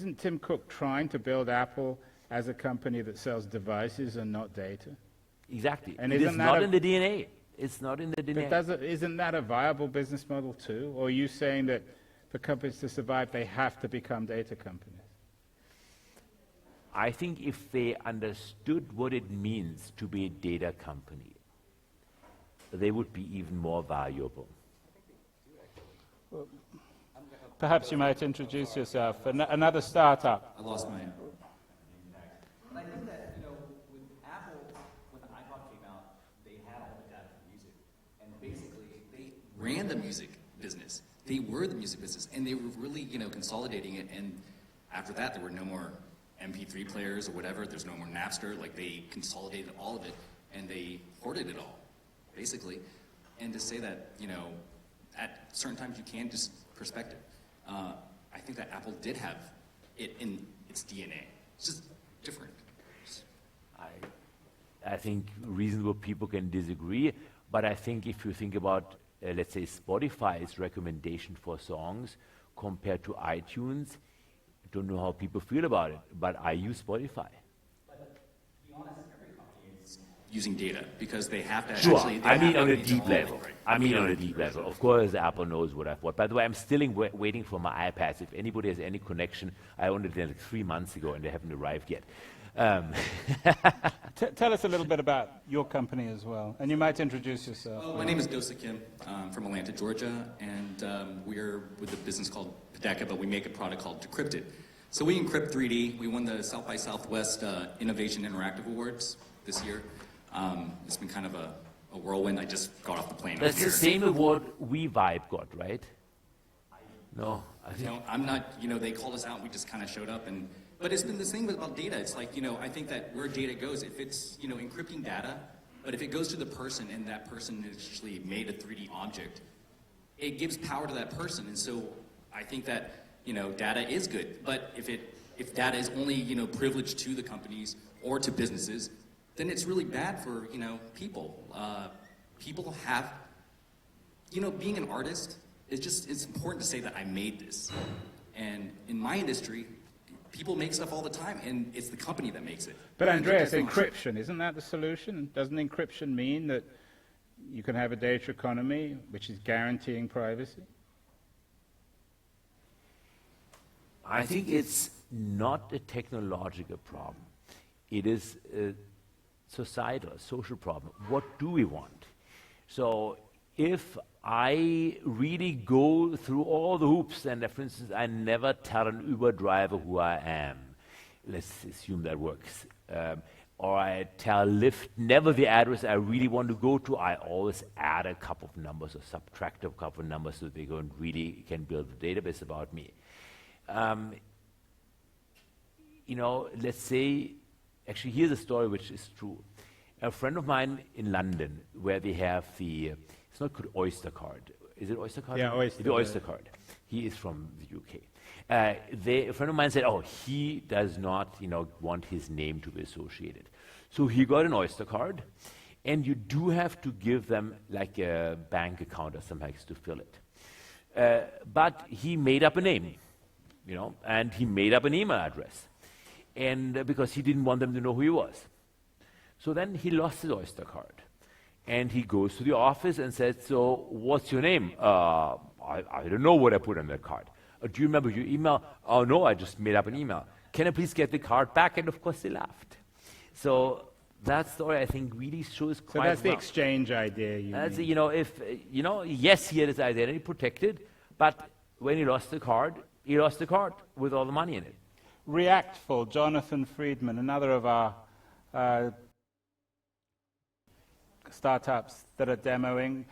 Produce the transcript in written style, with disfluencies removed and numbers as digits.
isn't Tim Cook trying to build Apple as a company that sells devices and not data? Exactly. And it is isn't that not in the DNA. It's not in the DNA. But isn't that a viable business model too? Or are you saying that for companies to survive, they have to become data companies? I think if they understood what it means to be a data company, they would be even more valuable. Well, perhaps you might introduce yourself. Another startup. I lost my... And I think that, with Apple, when the iPod came out, they had all the data for music. And basically, they ran the music business. They were the music business. And they were really, consolidating it. And after that, there were no more MP3 players or whatever. There's no more Napster. Like, they consolidated all of it. And they hoarded it all, basically. And to say that, at certain times you can just perspective. I think that Apple did have it in its DNA. It's just different. I think reasonable people can disagree, but I think if you think about, let's say, Spotify's recommendation for songs compared to iTunes, I don't know how people feel about it, but I use Spotify. But to be honest, every company is using data because they have to actually... Sure, I mean on a deep level. On a deep level. Of course, Apple knows what I've bought. By the way, I'm still waiting for my iPads. If anybody has any connection, I owned it like 3 months ago and they haven't arrived yet. Tell us a little bit about your company as well, and you might introduce yourself. My name is Dosa Kim. I'm from Atlanta, Georgia, and we're with a business called Pedeka, but we make a product called Decrypted. So we encrypt 3D. We won the South by Southwest Innovation Interactive Awards this year. It's been kind of a whirlwind. I just got off the plane. That's the same award WeVibe got, right? No, I think... I'm not, they called us out and we just kind of showed up. But it's been the same about data. It's like, I think that where data goes, if it's, encrypting data, but if it goes to the person and that person actually made a 3D object, it gives power to that person. And so I think that, data is good. But if data is only, privileged to the companies or to businesses, then it's really bad for, people. People have, being an artist, it's important to say that I made this. And in my industry, people make stuff all the time, and it's the company that makes it. But Andreas, encryption, isn't that the solution? Doesn't encryption mean that you can have a data economy which is guaranteeing privacy? I think it's not a technological problem. It is a societal, a social problem. What do we want? So if I really go through all the hoops, and for instance, I never tell an Uber driver who I am, let's assume that works, or I tell Lyft never the address I really want to go to, I always add a couple of numbers or subtract a couple of numbers so they really can build a database about me. Let's say, actually here's a story which is true. A friend of mine in London, where they have it's not called Oyster card. Is it Oyster card? Yeah, Oyster. The Oyster card. He is from the UK. A friend of mine said, he does not, want his name to be associated. So he got an Oyster card, and you do have to give them like a bank account or something to fill it. But he made up a name, and he made up an email address, and because he didn't want them to know who he was. So then he lost his Oyster card. And he goes to the office and says, so what's your name? I don't know what I put on that card. Do you remember your email? Oh, no, I just made up an email. Can I please get the card back? And of course they laughed. So that story, I think, really shows quite well. So that's the exchange idea. Yes, he had his identity protected, but when he lost the card with all the money in it. Reactful, Jonathan Friedman, another of our startups that are demoing.